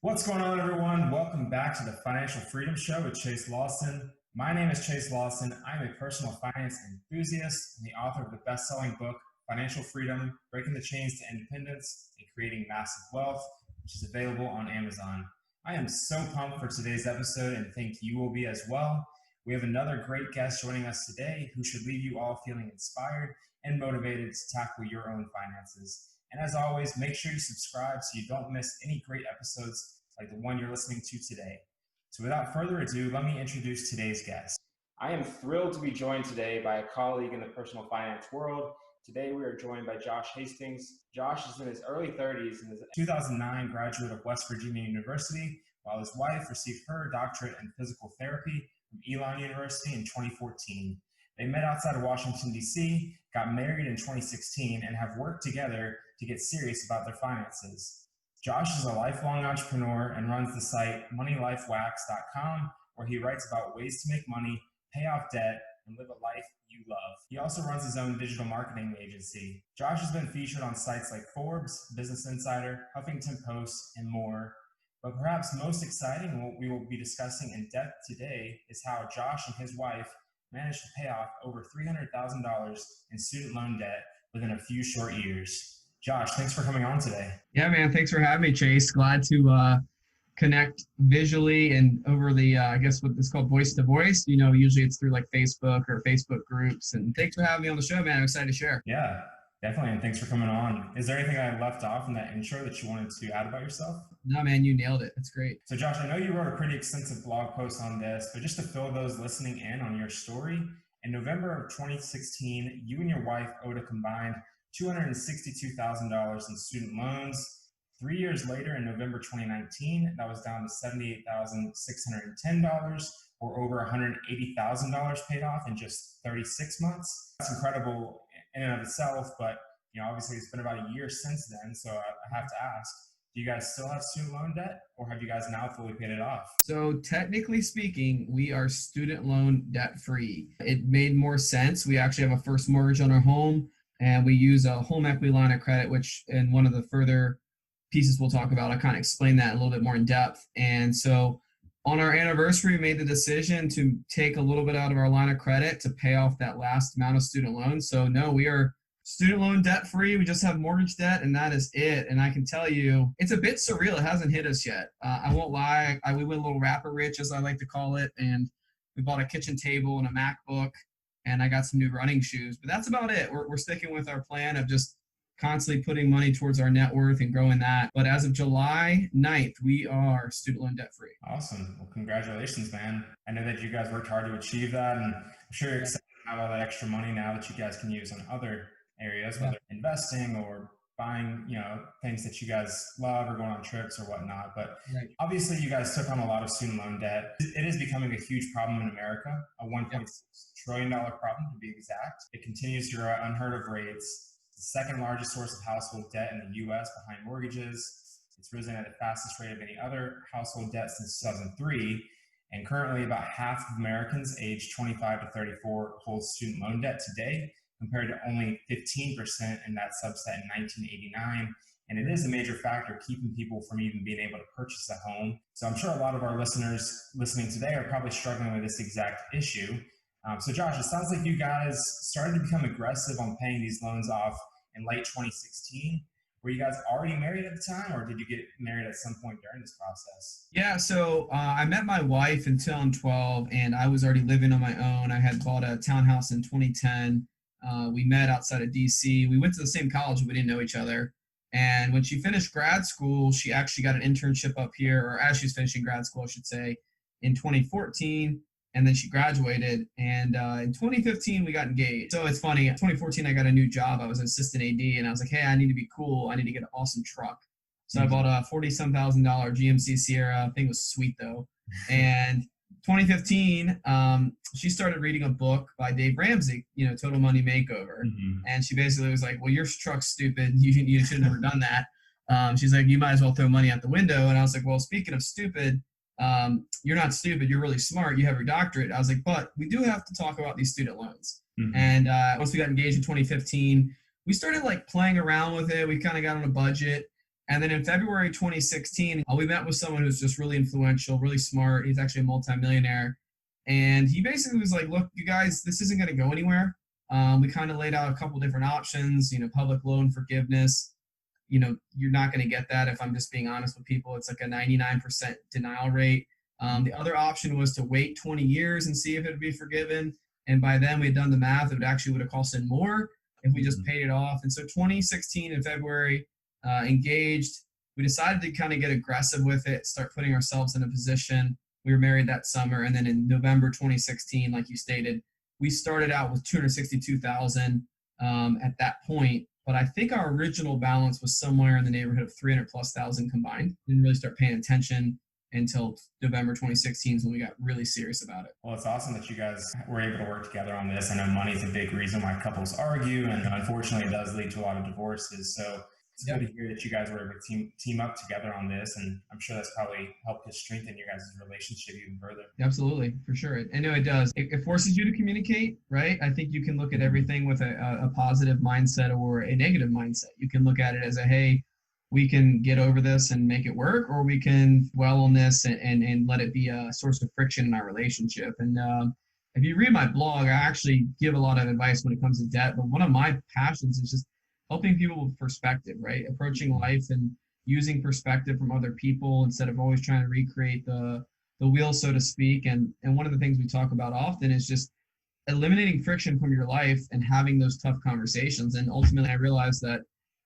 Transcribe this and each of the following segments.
What's going on, everyone? Welcome back to the Financial Freedom Show with Chase Lawson. My name is Chase Lawson. I'm a personal finance enthusiast and the author of the best-selling book, Financial Freedom, Breaking the Chains to Independence and Creating Massive Wealth, which is available on Amazon. I am so pumped for today's episode and think you will be as well. We have another great guest joining us today who should leave you all feeling inspired and motivated to tackle your own finances. And as always, make sure you subscribe so you don't miss any great episodes like the one you're listening to today. So without further ado, let me introduce today's guest. I am thrilled to be joined today by a colleague in the personal finance world. Today we are joined by Josh Hastings. Josh is in his early 30s and is a 2009 graduate of West Virginia University, while his wife received her doctorate in physical therapy from Elon University in 2014. They met outside of Washington, D.C., got married in 2016, and have worked together to get serious about their finances. Josh is a lifelong entrepreneur and runs the site moneylifewax.com, where he writes about ways to make money, pay off debt, and live a life you love. He also runs his own digital marketing agency. Josh has been featured on sites like Forbes, Business Insider, Huffington Post, and more. But perhaps most exciting, what we will be discussing in depth today, is how Josh and his wife managed to pay off over $300,000 in student loan debt within a few short years. Josh, thanks for coming on today. Yeah, man. Thanks for having me, Chase. Glad to connect visually and over the, I guess what is called voice to voice. Usually it's through like Facebook or Facebook groups. And thanks for having me on the show, man. I'm excited to share. Yeah, definitely. And thanks for coming on. Is there anything I left off in that intro that you wanted to add about yourself? No, man, you nailed it. That's great. So Josh, I know you wrote a pretty extensive blog post on this, but just to fill those listening in on your story, in November of 2016, you and your wife owed a combined $262,000 in student loans. 3 years later, in November 2019, that was down to $78,610, or over $180,000 paid off in just 36 months. That's incredible in and of itself, but obviously it's been about a year since then, so I have to ask, do you guys still have student loan debt, or have you guys now fully paid it off? So technically speaking, we are student loan debt free. It made more sense. We actually have a first mortgage on our home, and we use a home equity line of credit, which in one of the further pieces we'll talk about, I kind of explain that a little bit more in depth. And so on our anniversary, we made the decision to take a little bit out of our line of credit to pay off that last amount of student loans. So no, we are student loan debt free. We just have mortgage debt, and that is it. And I can tell you, it's a bit surreal. It hasn't hit us yet. I won't lie. We went a little rapper rich, as I like to call it, and we bought a kitchen table and a MacBook, and I got some new running shoes. But that's about it. We're sticking with our plan of just constantly putting money towards our net worth and growing that. But as of July 9th, we are student loan debt free. Awesome. Well, congratulations, man. I know that you guys worked hard to achieve that, and I'm sure you're excited to have all that extra money now that you guys can use on other areas, whether investing or buying, things that you guys love or going on trips or whatnot. But obviously you guys took on a lot of student loan debt. It is becoming a huge problem in America, a $1.6 trillion problem to be exact. It continues to grow at unheard of rates. It's the second largest source of household debt in the U.S. behind mortgages. It's risen at the fastest rate of any other household debt since 2003. And currently about half of Americans aged 25 to 34 hold student loan debt today, compared to only 15% in that subset in 1989. And it is a major factor keeping people from even being able to purchase a home. So I'm sure a lot of our listeners listening today are probably struggling with this exact issue. So Josh, it sounds like you guys started to become aggressive on paying these loans off in late 2016. Were you guys already married at the time, or did you get married at some point during this process? Yeah, so I met my wife in 2012, and I was already living on my own. I had bought a townhouse in 2010. We met outside of DC. We went to the same college, but we didn't know each other. And when she finished grad school, she actually got an internship up here, or as she was finishing grad school, I should say, in 2014. And then she graduated. And in 2015, we got engaged. So it's funny. In 2014, I got a new job. I was an assistant AD, and I was like, hey, I need to be cool. I need to get an awesome truck. So I bought a $40,000 GMC Sierra. Thing was sweet, though. And 2015, she started reading a book by Dave Ramsey, Total Money Makeover. And she basically was like, well, your truck's stupid. You should have never done that. She's like, you might as well throw money out the window. And I was like, well, speaking of stupid, you're not stupid. You're really smart. You have your doctorate. I was like, but we do have to talk about these student loans. And once we got engaged in 2015, we started like playing around with it. We kind of got on a budget. And then in February 2016, we met with someone who's just really influential, really smart. He's actually a multimillionaire. And he basically was like, look, you guys, this isn't going to go anywhere. We kind of laid out a couple different options, public loan forgiveness. You're not going to get that if I'm just being honest with people. It's like a 99% denial rate. The other option was to wait 20 years and see if it would be forgiven. And by then we had done the math. It would have cost more if we just paid it off. And so 2016 in February, engaged. We decided to kind of get aggressive with it, start putting ourselves in a position. We were married that summer. And then in November 2016, like you stated, we started out with 262,000 at that point. But I think our original balance was somewhere in the neighborhood of 300,000+ combined. Didn't really start paying attention until November 2016 is when we got really serious about it. Well, it's awesome that you guys were able to work together on this. I know money is a big reason why couples argue, and unfortunately it does lead to a lot of divorces. So it's good to hear that you guys were able to team up together on this, and I'm sure that's probably helped to strengthen your guys' relationship even further. Absolutely, for sure. I know it does. It forces you to communicate, right? I think you can look at everything with a positive mindset or a negative mindset. You can look at it as hey, we can get over this and make it work, or we can dwell on this and let it be a source of friction in our relationship. And if you read my blog, I actually give a lot of advice when it comes to debt, but one of my passions is just helping people with perspective, right? Approaching life and using perspective from other people instead of always trying to recreate the wheel, so to speak. And one of the things we talk about often is just eliminating friction from your life and having those tough conversations. And ultimately, I realized that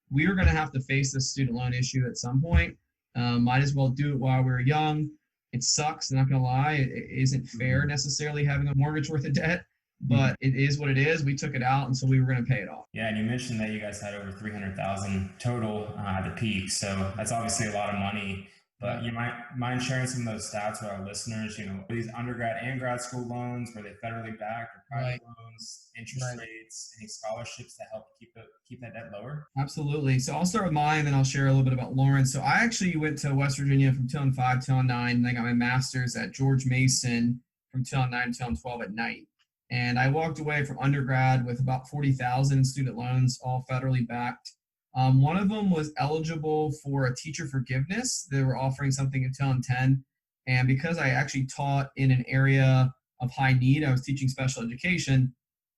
we are going to have to face this student loan issue at some point. Might as well do it while we're young. It sucks, I'm not going to lie. It isn't fair necessarily having a mortgage worth of debt, but it is what it is. We took it out, and so we were going to pay it off. Yeah, and you mentioned that you guys had over 300,000 total at the peak, so that's obviously a lot of money. But you mind sharing some of those stats with our listeners? These undergrad and grad school loans, were they federally backed or private loans, interest rates, any scholarships that help keep that debt lower? Absolutely. So I'll start with mine, then I'll share a little bit about Lauren. So I actually went to West Virginia from 2005 to 2009, and I got my master's at George Mason from 2009 to 2012 at night. And I walked away from undergrad with about 40,000 in student loans, all federally backed. One of them was eligible for a teacher forgiveness. They were offering something in 2010. And because I actually taught in an area of high need, I was teaching special education,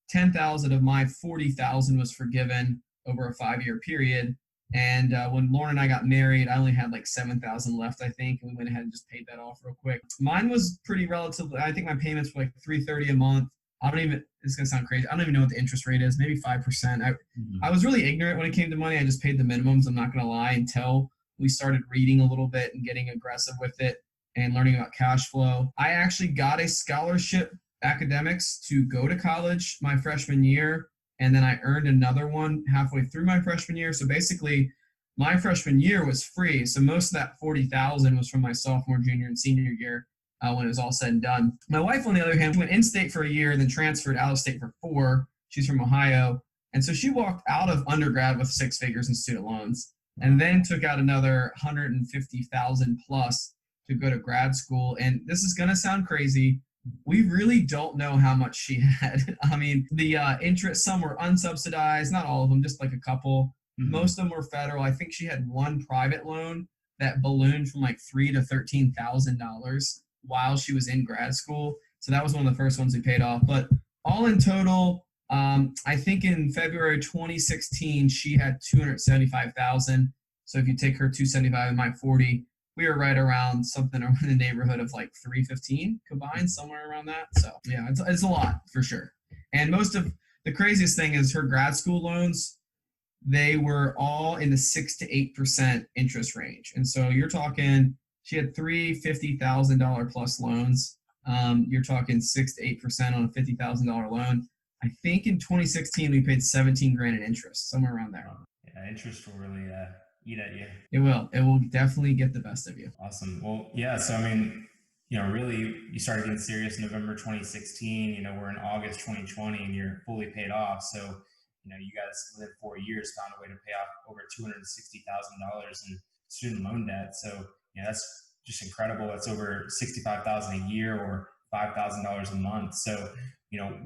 10,000 of my 40,000 was forgiven over a 5-year period. And when Lauren and I got married, I only had like 7,000 left, I think, and we went ahead and just paid that off real quick. Mine was pretty relatively, I think my payments were like $330 a month. It's going to sound crazy. I don't even know what the interest rate is, maybe 5%. I was really ignorant when it came to money. I just paid the minimums, I'm not going to lie, until we started reading a little bit and getting aggressive with it and learning about cash flow. I actually got a scholarship academics to go to college my freshman year, and then I earned another one halfway through my freshman year. So basically, my freshman year was free. So most of that 40,000 was from my sophomore, junior, and senior year. When it was all said and done. My wife, on the other hand, went in-state for a year and then transferred out of state for 4. She's from Ohio. And so she walked out of undergrad with 6 figures in student loans and then took out another 150,000 plus to go to grad school. And this is going to sound crazy. We really don't know how much she had. I mean, the interest, some were unsubsidized, not all of them, just like a couple. Most of them were federal. I think she had one private loan that ballooned from like $3,000 to $13,000 while she was in grad school. So that was one of the first ones we paid off. But all in total, I think in February 2016, she had 275,000. So if you take her 275 and my 40, we were right around something in the neighborhood of like 315 combined, somewhere around that. So yeah, it's a lot for sure. And most of the craziest thing is her grad school loans, they were all in the 6 to 8% interest range. And so you're talking, she had 3 $50,000 plus loans. You're talking 6 to 8% on a $50,000 loan. I think in 2016 we paid 17 grand in interest, somewhere around there. Yeah, interest will really eat at you. It will. It will definitely get the best of you. Awesome. Well, yeah. So I mean, really, you started getting serious in November 2016. We're in August 2020, and you're fully paid off. So you guys within 4 years found a way to pay off over $260,000 in student loan debt. So that's just incredible. That's over $65,000 a year, or $5,000 a month. So,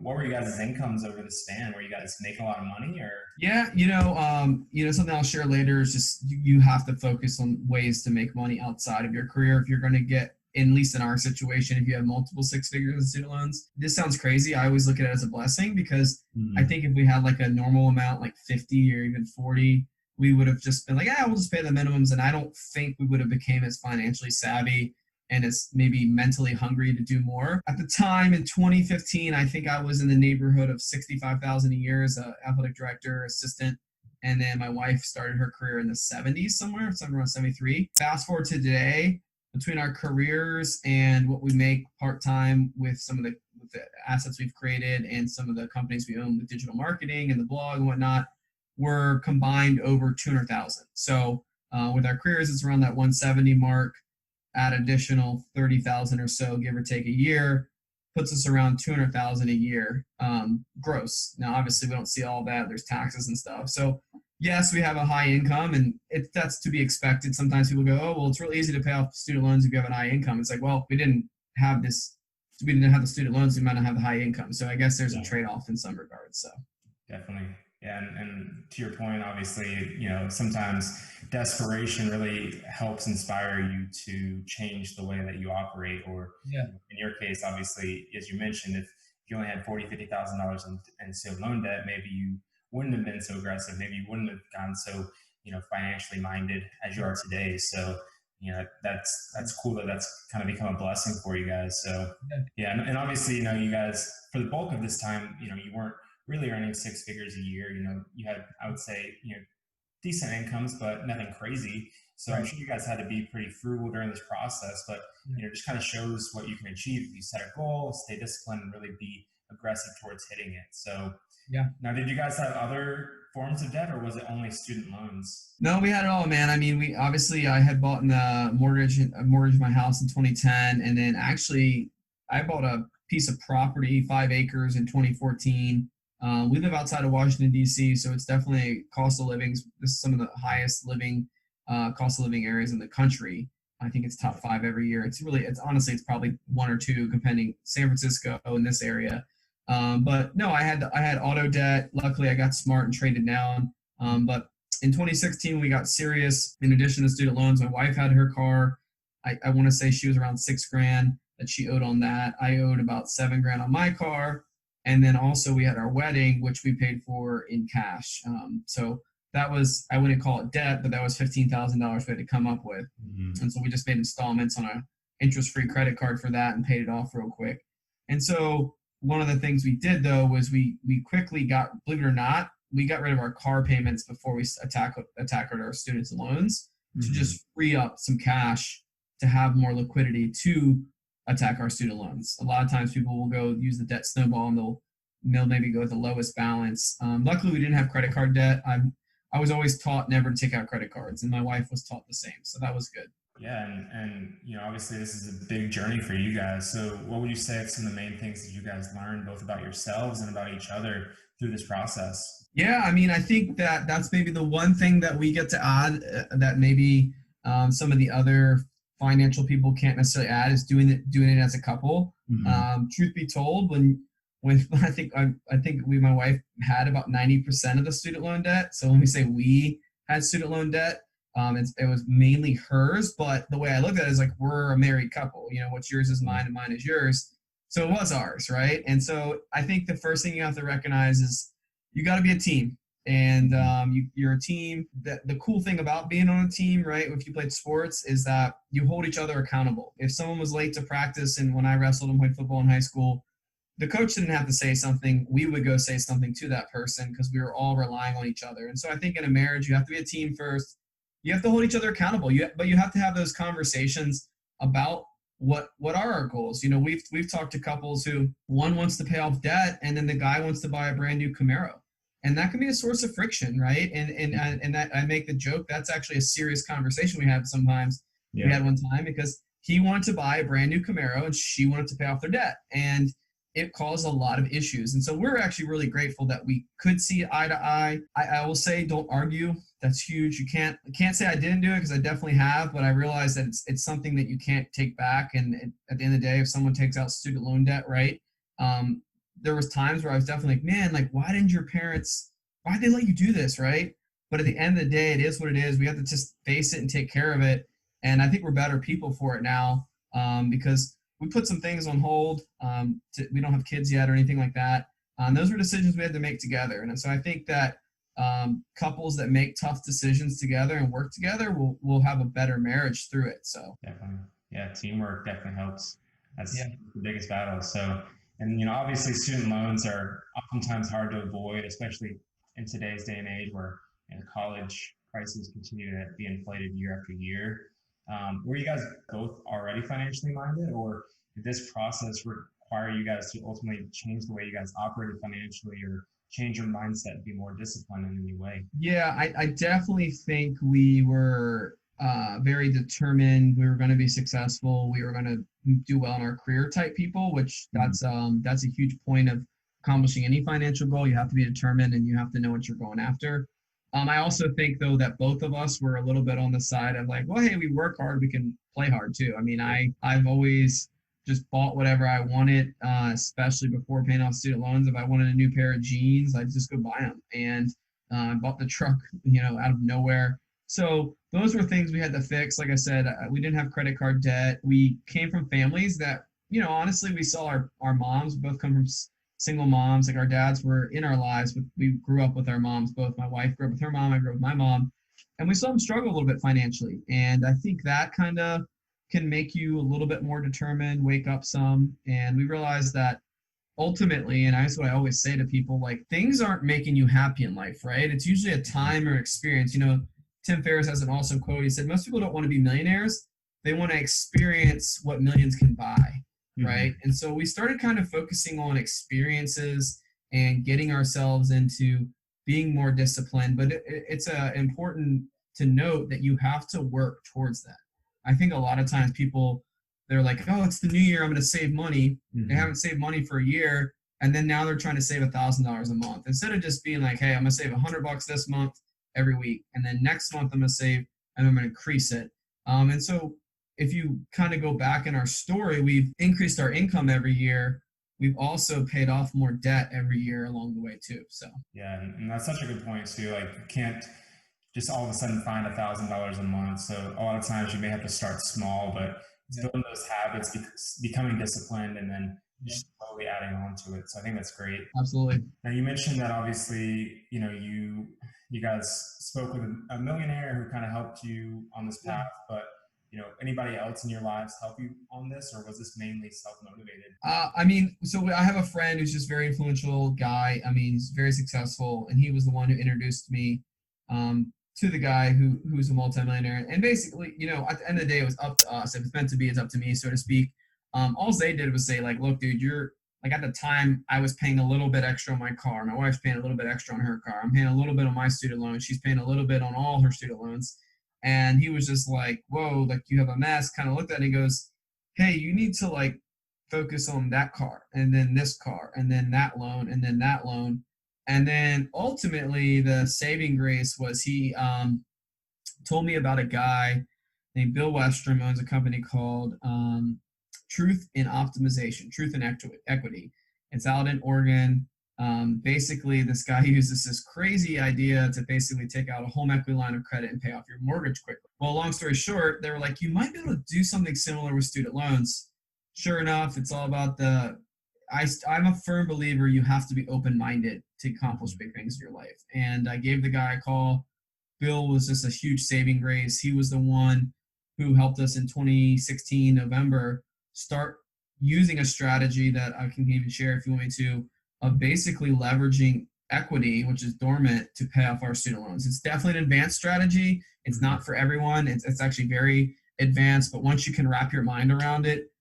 what were you guys' incomes over the span? Were you guys making a lot of money or? Yeah, something I'll share later is just you have to focus on ways to make money outside of your career if you're going to get, at least in our situation, if you have multiple six figures in student loans. This sounds crazy. I always look at it as a blessing because I think if we had like a normal amount, like 50 or even 40, we would have just been like, we'll just pay the minimums. And I don't think we would have became as financially savvy and as maybe mentally hungry to do more. At the time in 2015, I think I was in the neighborhood of 65,000 a year as an athletic director, assistant. And then my wife started her career in the 70s somewhere around 73. Fast forward to today, between our careers and what we make part-time with some of the assets we've created and some of the companies we own with digital marketing and the blog and whatnot, we're combined over 200,000. So with our careers, it's around that 170 mark. Add additional 30,000 or so, give or take a year, puts us around 200,000 a year gross. Now, obviously, we don't see all that. There's taxes and stuff. So, yes, we have a high income, and that's to be expected. Sometimes people go, oh, well, it's really easy to pay off student loans if you have an high income. It's like, well, we didn't have the student loans, we might not have the high income. So I guess there's a trade-off in some regards. So definitely. Yeah, and to your point, obviously, sometimes desperation really helps inspire you to change the way that you operate. Or in your case, obviously, as you mentioned, if you only had $50,000 in student loan debt, maybe you wouldn't have been so aggressive. Maybe you wouldn't have gotten so financially minded as you are today. So that's cool that's kind of become a blessing for you guys. So and obviously, you guys, for the bulk of this time, you weren't really earning six figures a year. You had, I would say, decent incomes, but nothing crazy. So I'm sure you guys had to be pretty frugal during this process, but just kind of shows what you can achieve if you set a goal, stay disciplined, and really be aggressive towards hitting it. So now, did you guys have other forms of debt, or was it only student loans? No, we had it all, man. I mean, I had bought a mortgage my house in 2010, and then actually I bought a piece of property, 5 acres, in 2014. We live outside of Washington, D.C., so it's definitely cost of living. This is some of the highest cost of living areas in the country. I think it's top 5 every year. It's honestly, it's probably 1 or 2, depending. San Francisco in this area. But no, I had auto debt. Luckily, I got smart and traded down. But in 2016, we got serious. In addition to student loans, my wife had her car. I want to say she was around $6,000 that she owed on that. I owed about $7,000 on my car. And then also we had our wedding, which we paid for in cash. So that was, I wouldn't call it debt, but that was $15,000 we had to come up with. And so we just made installments on a interest-free credit card for that and paid it off real quick. And so one of the things we did, though, was we quickly got, believe it or not, we got rid of our car payments before we tackled our students' loans to just free up some cash to have more liquidity to attack our student loans. A lot of times people will go use the debt snowball and they'll maybe go with the lowest balance. Luckily, we didn't have credit card debt. I was always taught never to take out credit cards, and my wife was taught the same, so that was good. Yeah, and obviously this is a big journey for you guys. So what would you say are some of the main things that you guys learned both about yourselves and about each other through this process? Yeah, I mean, I think that's maybe the one thing that we get to add that maybe some of the other financial people can't necessarily add is doing it as a couple. Truth be told, when I think my wife had about 90% of the student loan debt. So when we say we had student loan debt, it was mainly hers. But the way I look at it is like we're a married couple. What's yours is mine and mine is yours. So it was ours, right? And so I think the first thing you have to recognize is you got to be a team. And you're a team. The cool thing about being on a team, right, if you played sports, is that you hold each other accountable. If someone was late to practice, and when I wrestled and played football in high school, the coach didn't have to say something. We would go say something to that person because we were all relying on each other. And so I think in a marriage, you have to be a team first. You have to hold each other accountable. But you have to have those conversations about what are our goals. We've talked to couples who one wants to pay off debt, and then the guy wants to buy a brand new Camaro. And that can be a source of friction, right? And that I make the joke, that's actually a serious conversation we have sometimes. We had one time because he wanted to buy a brand new Camaro and she wanted to pay off their debt. And it caused a lot of issues. And so we're actually really grateful that we could see eye to eye. I will say, don't argue. That's huge. I can't say I didn't do it because I definitely have, but I realize that it's something that you can't take back. And at the end of the day, if someone takes out student loan debt, right? Um, there was times where I was definitely like, man, like why'd they let you do this, right? But at the end of the day, it is what it is. We have to just face it and take care of it. And I think we're better people for it now, because we put some things on hold. We don't have kids yet or anything like that. Those were decisions we had to make together. And so I think that couples that make tough decisions together and work together will have a better marriage through it. So Definitely. Yeah, teamwork definitely helps. That's yeah, the biggest battle. So, and obviously student loans are oftentimes hard to avoid, especially in today's day and age where college prices continue to be inflated year after year. Were you guys both already financially minded, or did this process require you guys to ultimately change the way you guys operated financially, or change your mindset and be more disciplined in any way? yeah, I definitely think we were very determined. We were going to be successful. We were going to do well in our career type people, which that's a huge point of accomplishing any financial goal. You have to be determined and you have to know what you're going after. I also think though that both of us were a little bit on the side of like, well, hey, we work hard, we can play hard too. I mean, I've always just bought whatever I wanted, especially before paying off student loans. If I wanted a new pair of jeans, I'd just go buy them. And I bought the truck, out of nowhere. So those were things we had to fix. Like I said, we didn't have credit card debt. We came from families that, honestly, we saw our moms both come from single moms. Like our dads were in our lives, but we grew up with our moms. Both my wife grew up with her mom. I grew up with my mom, and we saw them struggle a little bit financially. And I think that kind of can make you a little bit more determined, wake up some. And we realized that ultimately, and that's what I always say to people, like things aren't making you happy in life, right? It's usually a time or experience. Tim Ferriss has an awesome quote. He said, most people don't want to be millionaires. They want to experience what millions can buy, right? And so we started kind of focusing on experiences and getting ourselves into being more disciplined. But it's important to note that you have to work towards that. I think a lot of times people, they're like, oh, it's the new year, I'm going to save money. They haven't saved money for a year, and then now they're trying to save $1,000 a month instead of just being like, hey, I'm going to save $100 this month every week, and then next month I'm going to save and I'm going to increase it. And so if you kind of go back in our story, we've increased our income every year. We've also paid off more debt every year along the way too. So yeah, and that's such a good point too. Like you can't just all of a sudden find $1,000 a month. So a lot of times you may have to start small, but it's building those habits, becoming disciplined, and then just slowly adding on to it. So I think that's great. absolutely. Now you mentioned that obviously, you guys spoke with a millionaire who kind of helped you on this path, but anybody else in your lives help you on this, or was this mainly self-motivated? I mean, so I have a friend who's just very influential guy. I mean, he's very successful, and he was the one who introduced me to the guy who's a multimillionaire. And basically, at the end of the day, it was up to us. If it's meant to be, it's up to me, so to speak. All they did was say, like, look, dude, you're like at the time I was paying a little bit extra on my car. My wife's paying a little bit extra on her car. I'm paying a little bit on my student loan. She's paying a little bit on all her student loans. And he was just like, whoa, like you have a mess. Kind of looked at it and goes, hey, you need to like focus on that car and then this car and then that loan and then that loan. And then ultimately the saving grace was he told me about a guy named Bill Westrom, owns a company called Truth in Optimization, Truth in Equity. It's out in Oregon. Basically, this guy uses this crazy idea to basically take out a home equity line of credit and pay off your mortgage quickly. Well, long story short, they were like, you might be able to do something similar with student loans. Sure enough, it's all about I'm a firm believer you have to be open-minded to accomplish big things in your life. And I gave the guy a call. Bill was just a huge saving grace. He was the one who helped us in 2016 November start using a strategy that I can even share if you want me to, of basically leveraging equity, which is dormant, to pay off our student loans. It's definitely an advanced strategy. It's not for everyone. It's actually very advanced, but once you can wrap your mind around it,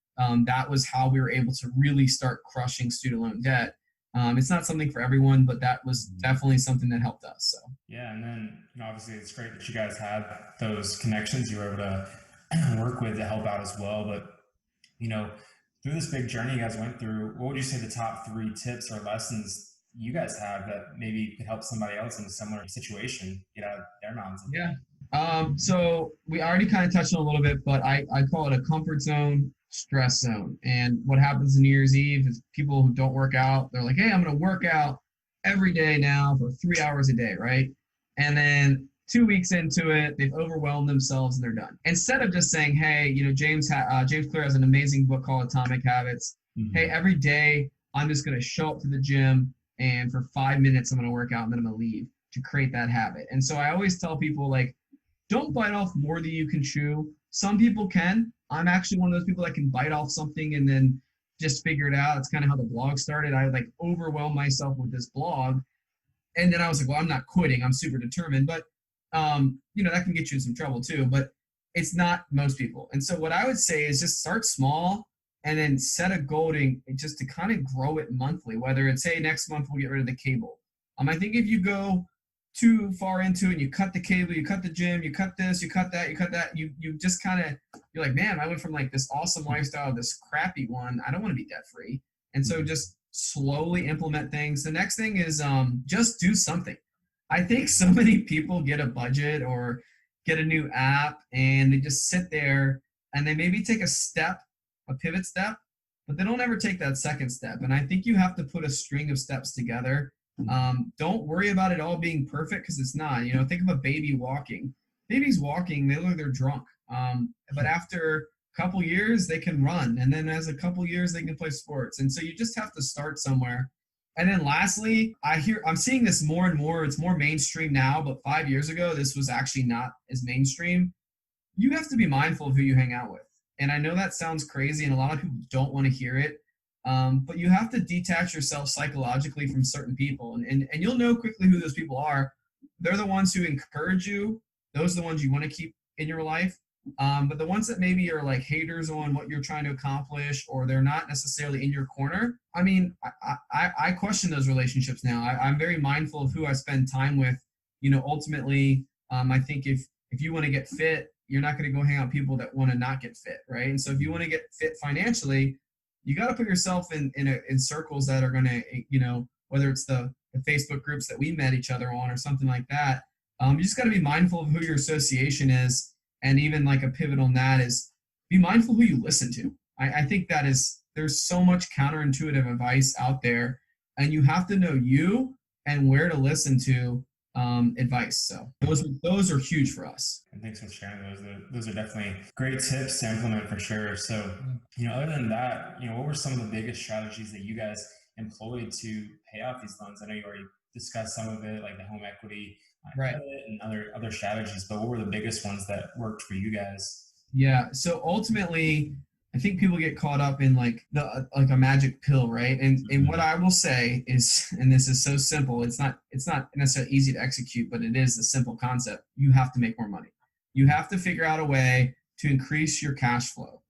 that was how we were able to really start crushing student loan debt. It's not something for everyone, but that was definitely something that helped us. So yeah, and then obviously it's great that you guys had those connections you were able to work with to help out as well. But Through this big journey you guys went through, what would you say the top three tips or lessons you guys have that maybe could help somebody else in a similar situation get out of their mountains? Yeah. So we already kind of touched on a little bit, but I call it a comfort zone, stress zone. And what happens in New Year's Eve is people who don't work out, they're like, hey, I'm going to work out every day now for 3 hours a day, right? And then 2 weeks into it, they've overwhelmed themselves and they're done. Instead of just saying, hey, James Clear has an amazing book called Atomic Habits. Mm-hmm. Hey, every day I'm just going to show up to the gym and for 5 minutes I'm going to work out and then I'm going to leave to create that habit. And so I always tell people, like, don't bite off more than you can chew. Some people can. I'm actually one of those people that can bite off something and then just figure it out. It's kind of how the blog started. I like overwhelmed myself with this blog. And then I was like, well, I'm not quitting. I'm super determined. But, that can get you in some trouble too. But it's not most people. And so what I would say is just start small and then set a goal just to kind of grow it monthly, whether it's, hey, next month we'll get rid of the cable. I think if you go too far into it and you cut the cable, you cut the gym, you cut this, you cut that, you just kind of, you're like, man, I went from like this awesome lifestyle to this crappy one. I don't want to be debt free. And so just slowly implement things. The next thing is just do something. I think so many people get a budget or get a new app and they just sit there and they maybe take a pivot step, but they don't ever take that second step. And I think you have to put a string of steps together. Don't worry about it all being perfect because it's not. Think of a baby walking. Babies walking, they look like they're drunk. But after a couple years, they can run. And then as a couple years, they can play sports. And so you just have to start somewhere. And then lastly, I'm seeing this more and more. It's more mainstream now, but 5 years ago, this was actually not as mainstream. You have to be mindful of who you hang out with. And I know that sounds crazy and a lot of people don't want to hear it. But you have to detach yourself psychologically from certain people. And you'll know quickly who those people are. They're the ones who encourage you. Those are the ones you want to keep in your life. But the ones that maybe are like haters on what you're trying to accomplish, or they're not necessarily in your corner. I mean, I question those relationships now. I'm very mindful of who I spend time with. Ultimately, I think if you want to get fit, you're not going to go hang out with people that want to not get fit, right? And so if you want to get fit financially, you got to put yourself in circles that are going to, whether it's the Facebook groups that we met each other on or something like that. You just got to be mindful of who your association is. And even like a pivot on that is be mindful who you listen to. I think there's so much counterintuitive advice out there, and you have to know you and where to listen to advice. So those are huge for us. And thanks for sharing those. Those are definitely great tips to implement for sure. So, other than that, what were some of the biggest strategies that you guys employed to pay off these loans? I know you already discussed some of it, like the home equity, right, and other strategies, but what were the biggest ones that worked for you guys? Yeah. So ultimately, I think people get caught up in like a magic pill, right? And what I will say is, and this is so simple, it's not necessarily easy to execute, but it is a simple concept. You have to make more money. You have to figure out a way to increase your cash flow.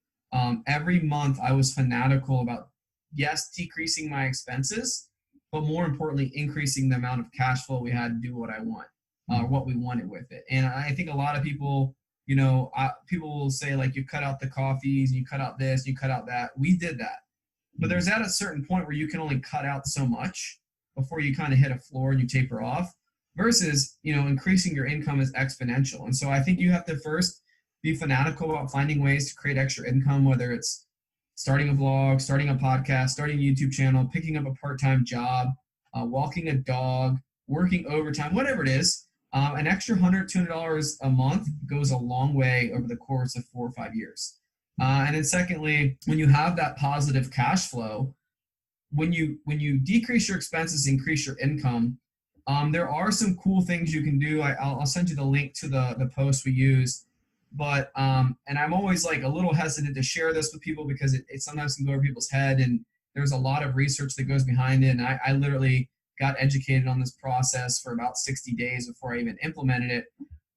Every month I was fanatical about, yes, decreasing my expenses, but more importantly, increasing the amount of cash flow we had to do what I want, what we wanted with it. And I think a lot of people, people will say like, you cut out the coffees, you cut out this, you cut out that. We did that. But there's at a certain point where you can only cut out so much before you kind of hit a floor and you taper off, versus, increasing your income is exponential. And so I think you have to first be fanatical about finding ways to create extra income, whether it's starting a blog, starting a podcast, starting a YouTube channel, picking up a part-time job, walking a dog, working overtime, whatever it is. An extra $100, $200 a month goes a long way over the course of 4 or 5 years. And then secondly, when you have that positive cash flow, when you decrease your expenses, increase your income, there are some cool things you can do. I'll send you the link to the post we used. But and I'm always like a little hesitant to share this with people because it sometimes can go over people's head, and there's a lot of research that goes behind it. And I literally got educated on this process for about 60 days before I even implemented it.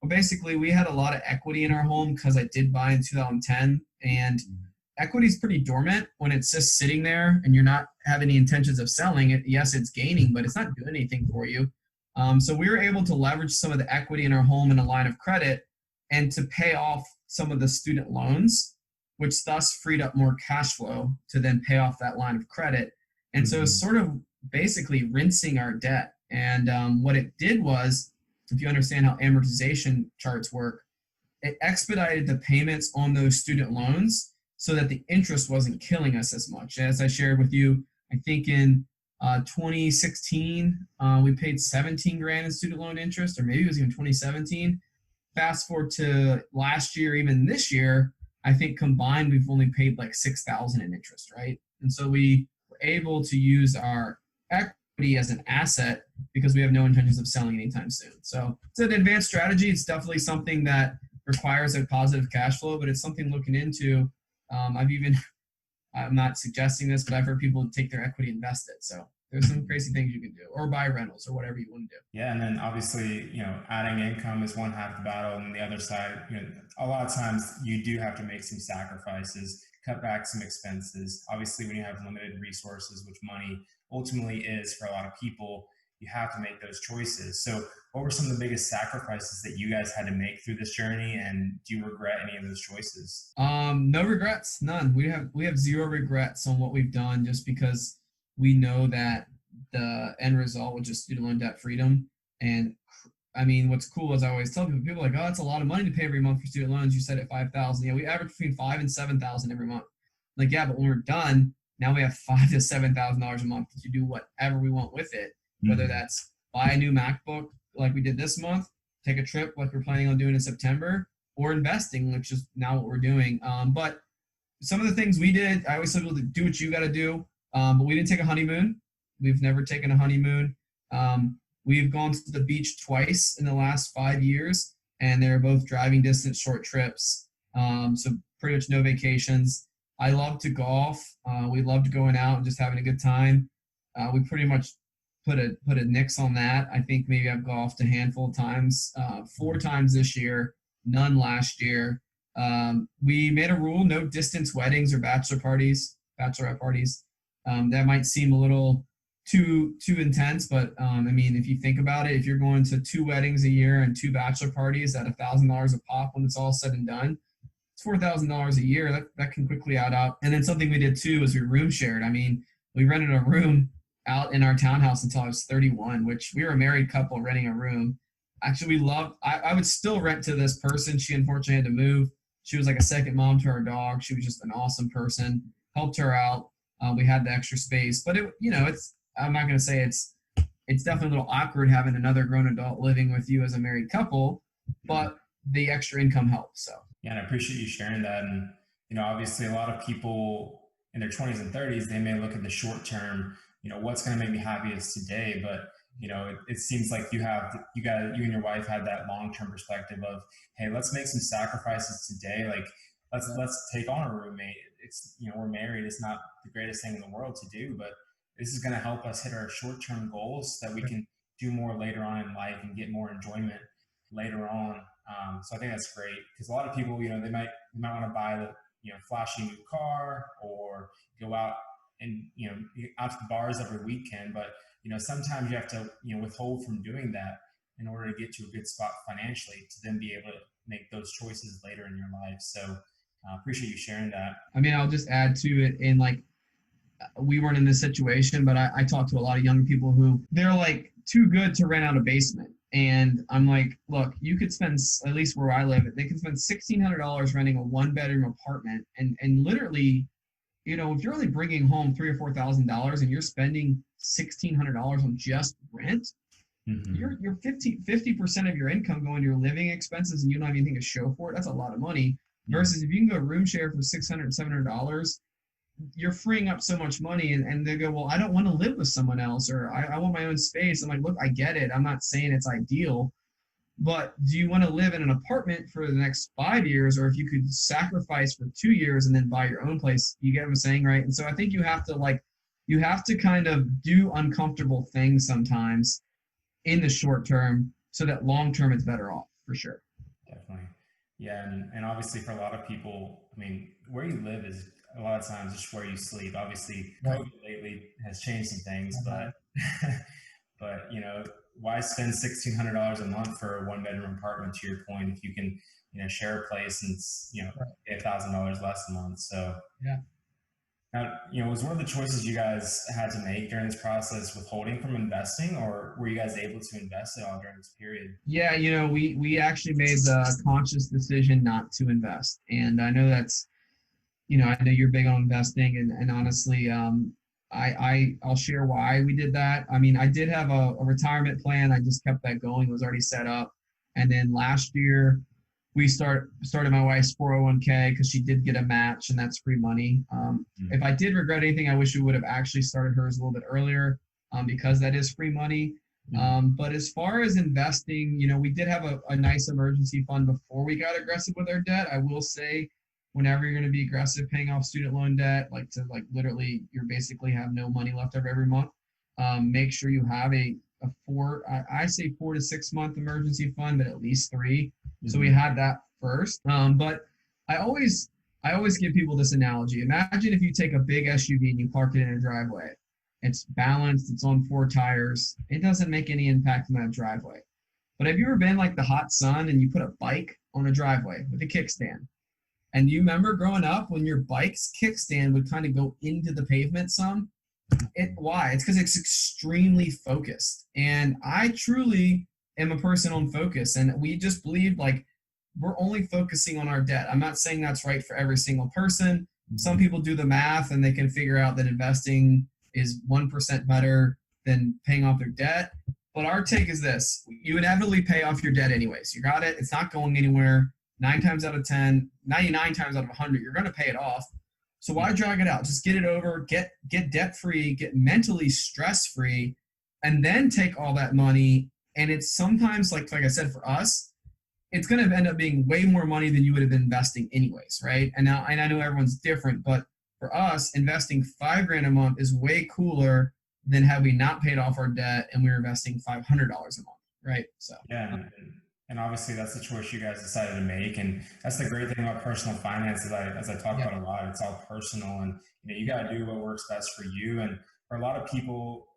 But basically, we had a lot of equity in our home because I did buy in 2010, and equity is pretty dormant when it's just sitting there and you're not having any intentions of selling it. Yes, it's gaining, but it's not doing anything for you. So we were able to leverage some of the equity in our home in a line of credit and to pay off some of the student loans, which thus freed up more cash flow to then pay off that line of credit. And so it's Mhm. sort of basically rinsing our debt. And what it did was, if you understand how amortization charts work, it expedited the payments on those student loans so that the interest wasn't killing us as much. As I shared with you, I think in 2016, we paid 17 grand in student loan interest, or maybe it was even 2017. Fast forward to last year, even this year, I think combined we've only paid like 6,000 in interest, right? And so we were able to use our equity as an asset because we have no intentions of selling anytime soon. So it's an advanced strategy. It's definitely something that requires a positive cash flow, but it's something looking into. I'm not suggesting this, but I've heard people take their equity and invest it. So there's some crazy things you can do, or buy rentals or whatever you want to do. Yeah, and then obviously, adding income is one half the battle, and the other side, a lot of times you do have to make some sacrifices, cut back some expenses. Obviously, when you have limited resources, which money ultimately is for a lot of people, you have to make those choices. So, what were some of the biggest sacrifices that you guys had to make through this journey, and do you regret any of those choices? No regrets, none. We have zero regrets on what we've done, just because we know that the end result was just student loan debt freedom. And I mean, what's cool is I always tell people are like, oh, it's a lot of money to pay every month for student loans. You said at 5,000. Yeah, we average between 5 and 7,000 every month. Like, yeah, but when we're done, now we have $5,000 to $7,000 a month to do whatever we want with it. Whether Mhm. that's buy a new MacBook like we did this month, take a trip like we're planning on doing in September, or investing, which is now what we're doing. But some of the things we did, I always tell people to do what you got to do. But we didn't take a honeymoon. We've never taken a honeymoon. We've gone to the beach twice in the last 5 years, and they're both driving distance short trips. So pretty much no vacations. I love to golf. We loved going out and just having a good time. We pretty much put a nix on that. I think maybe I've golfed a handful of times, 4 times this year, none last year. We made a rule: no distance weddings or bachelorette parties. That might seem a little too intense, but I mean, if you think about it, if you're going to 2 weddings a year and 2 bachelor parties at $1,000 a pop when it's all said and done, it's $4,000 a year. That can quickly add up. And then something we did too was we room shared. I mean, we rented a room out in our townhouse until I was 31, which we were a married couple renting a room. Actually, we loved. I would still rent to this person. She unfortunately had to move. She was like a second mom to our dog. She was just an awesome person. Helped her out. We had the extra space, but it's. I'm not going to say it's definitely a little awkward having another grown adult living with you as a married couple, but the extra income helps. So Yeah, and I appreciate you sharing that. And obviously, a lot of people in their 20s and 30s, they may look at the short term. What's going to make me happiest today? But it seems like you and your wife had that long term perspective of, hey, let's make some sacrifices today. Like, let's take on a roommate. It's we're married. It's not the greatest thing in the world to do, but this is going to help us hit our short term goals so that we can do more later on in life and get more enjoyment later on. So I think that's great because a lot of people, they might want to buy the flashy new car or go out and out to the bars every weekend, but sometimes you have to withhold from doing that in order to get to a good spot financially to then be able to make those choices later in your life. So appreciate you sharing that. I mean, I'll just add to it, in like, we weren't in this situation, but I talked to a lot of young people who they're like too good to rent out a basement. And I'm like, look, you could spend, at least where I live, they can spend $1,600 renting a 1 bedroom apartment, and literally, if you're only bringing home $3,000 or $4,000 and you're spending $1,600 on just rent, Mm-hmm. you're 50% of your income going to your living expenses, and you don't have anything to show for it. That's a lot of money. Mm-hmm. Versus if you can go room share for $600, $700, you're freeing up so much money. And they go, well, I don't want to live with someone else, or I want my own space. I'm like, look, I get it. I'm not saying it's ideal, but do you want to live in an apartment for the next 5 years? Or if you could sacrifice for 2 years and then buy your own place, you get what I'm saying, right? And so I think you have to kind of do uncomfortable things sometimes in the short term so that long term it's better off, for sure. Definitely. Yeah. And obviously, for a lot of people, I mean, where you live is a lot of times just where you sleep. Obviously, Right. COVID lately has changed some things, but, but, why spend $1,600 a month for a one bedroom apartment? To your point, if you can, share a place and Right. pay $1,000 less a month. So Yeah. now, was one of the choices you guys had to make during this process withholding from investing, or were you guys able to invest at all during this period? Yeah, we actually made the conscious decision not to invest. And I know that's, I know you're big on investing, and honestly, I'll share why we did that. I mean, I did have a retirement plan. I just kept that going. It was already set up. And then last year we started my wife's 401k because she did get a match, and that's free money. If I did regret anything, I wish we would have actually started hers a little bit earlier, because that is free money. But as far as investing, we did have a nice emergency fund before we got aggressive with our debt. I will say, whenever you're going to be aggressive paying off student loan debt, like literally you're basically have no money left over every month, make sure you have a I say 4 to 6 month emergency fund, but at least 3. So we had that first. But I always give people this analogy. Imagine if you take a big SUV and you park it in a driveway. It's balanced, it's on 4 tires. It doesn't make any impact on that driveway. But have you ever been like the hot sun and you put a bike on a driveway with a kickstand? And you remember growing up when your bike's kickstand would kind of go into the pavement some? Why? It's because it's extremely focused. And I truly am a person on focus. And we just believe like we're only focusing on our debt. I'm not saying that's right for every single person. Some people do the math and they can figure out that investing is 1% better than paying off their debt. But our take is this: you inevitably pay off your debt anyways. You got it. It's not going anywhere. 9 times out of 10, 99 times out of 100, you're going to pay it off. So why drag it out? Just get it over, get debt free, get mentally stress free, and then take all that money. And it's sometimes like I said, for us, it's going to end up being way more money than you would have been investing anyways, right? And I know everyone's different, but for us, investing $5,000 a month is way cooler than had we not paid off our debt and we were investing $500 a month, right? So yeah. And obviously that's the choice you guys decided to make. And that's the great thing about personal finance, as I talk about a lot, it's all personal, and you got to do what works best for you. And for a lot of people,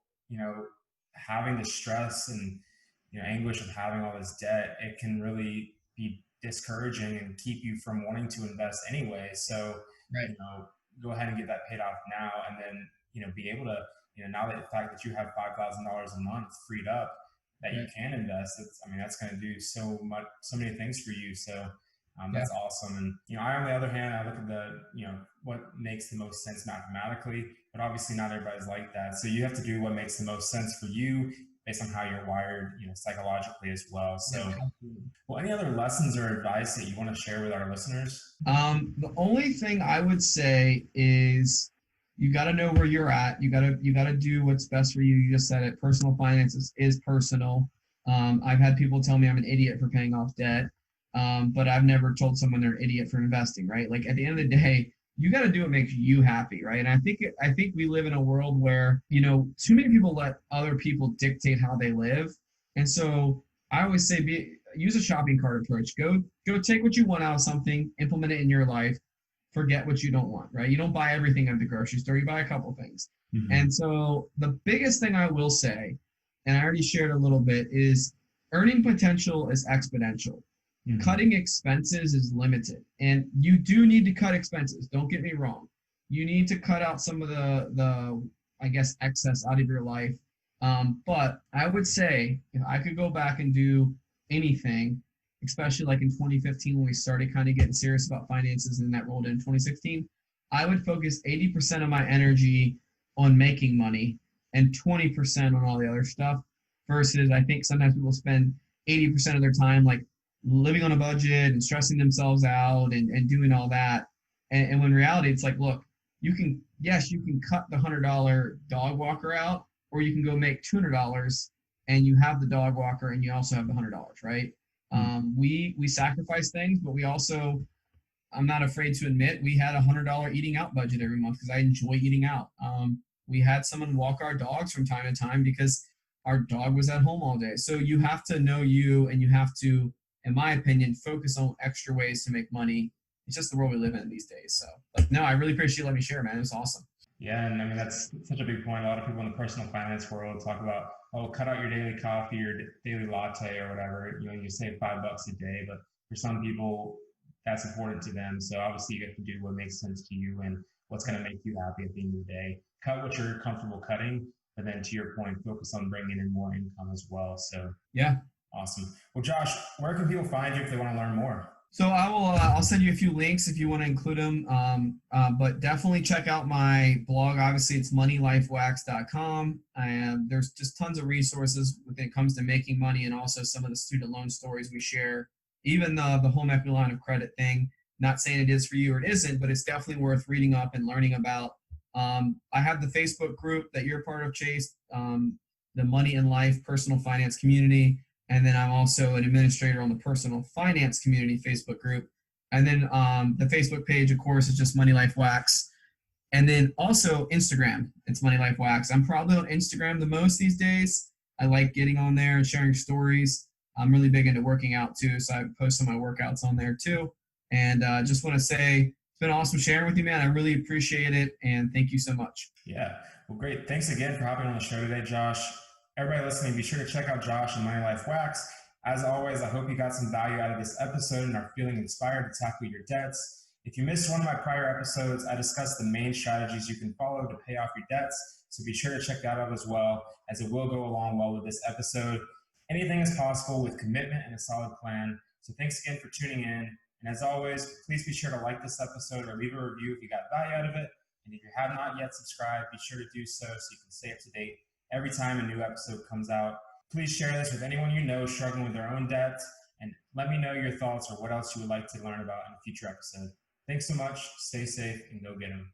having the stress and anguish of having all this debt, it can really be discouraging and keep you from wanting to invest anyway. So go ahead and get that paid off now, and then be able to now that the fact that you have $5,000 a month freed up, that you can invest, that's going to do so many things for you. So that's awesome. And I, on the other hand, I look at the what makes the most sense mathematically, but obviously not everybody's like that. So you have to do what makes the most sense for you based on how you're wired, psychologically as well. So, well, any other lessons or advice that you want to share with our listeners? The only thing I would say is, you got to know where you're at. You got to do what's best for you. You just said it. Personal finance is personal. I've had people tell me I'm an idiot for paying off debt, but I've never told someone they're an idiot for investing, right? Like, at the end of the day, you got to do what makes you happy, right? And I think we live in a world where too many people let other people dictate how they live. And so I always say, use a shopping cart approach. Go take what you want out of something, implement it in your life. Forget what you don't want, right? You don't buy everything at the grocery store. You buy a couple things. Mm-hmm. And so the biggest thing I will say, and I already shared a little bit, is earning potential is exponential. Mm-hmm. Cutting expenses is limited. And you do need to cut expenses. Don't get me wrong. You need to cut out some of the I guess, excess out of your life. But I would say, if I could go back and do anything, especially like in 2015 when we started kind of getting serious about finances and that rolled in 2016, I would focus 80% of my energy on making money and 20% on all the other stuff, versus I think sometimes people spend 80% of their time like living on a budget and stressing themselves out and doing all that. And when in reality, it's like, look, you can cut the $100 dog walker out, or you can go make $200 and you have the dog walker and you also have the $100, right? We sacrifice things, but we also, I'm not afraid to admit, we had a $100 eating out budget every month because I enjoy eating out. We had someone walk our dogs from time to time because our dog was at home all day. So you have to know you, and you have to, in my opinion, focus on extra ways to make money. It's just the world we live in these days. So, but no, I really appreciate you letting me share, man. It was awesome. Yeah, and I mean that's such a big point. A lot of people in the personal finance world talk about, oh, cut out your daily coffee or daily latte or whatever. You know, you save $5 a day, but for some people, that's important to them. So obviously, you have to do what makes sense to you and what's going to make you happy at the end of the day. Cut what you're comfortable cutting, but then to your point, focus on bringing in more income as well. So Yeah. awesome. Well, Josh, where can people find you if they want to learn more? So I will. I'll send you a few links if you want to include them. But definitely check out my blog. Obviously, it's moneylifewax.com, and there's just tons of resources when it comes to making money, and also some of the student loan stories we share. Even the home equity line of credit thing. Not saying it is for you or it isn't, but it's definitely worth reading up and learning about. I have the Facebook group that you're part of, Chase. The Money in Life Personal Finance Community, and then I'm also an administrator on the Personal Finance Community Facebook group. And then the Facebook page, of course, is just Money Life Wax. And then also Instagram, it's Money Life Wax. I'm probably on Instagram the most these days. I like getting on there and sharing stories. I'm really big into working out too, so I post some of my workouts on there too. And just want to say it's been awesome sharing with you, man. I really appreciate it, and thank you so much. Yeah. Well, great. Thanks again for hopping on the show today, Josh. Everybody listening, be sure to check out Josh and Money Life Wax. As always, I hope you got some value out of this episode and are feeling inspired to tackle your debts. If you missed one of my prior episodes, I discussed the main strategies you can follow to pay off your debts. So be sure to check that out as well, as it will go along well with this episode. Anything is possible with commitment and a solid plan. So thanks again for tuning in. And as always, please be sure to like this episode or leave a review if you got value out of it. And if you have not yet subscribed, be sure to do so you can stay up to date every time a new episode comes out. Please share this with anyone you know struggling with their own debt, and let me know your thoughts or what else you would like to learn about in a future episode. Thanks so much. Stay safe and go get them.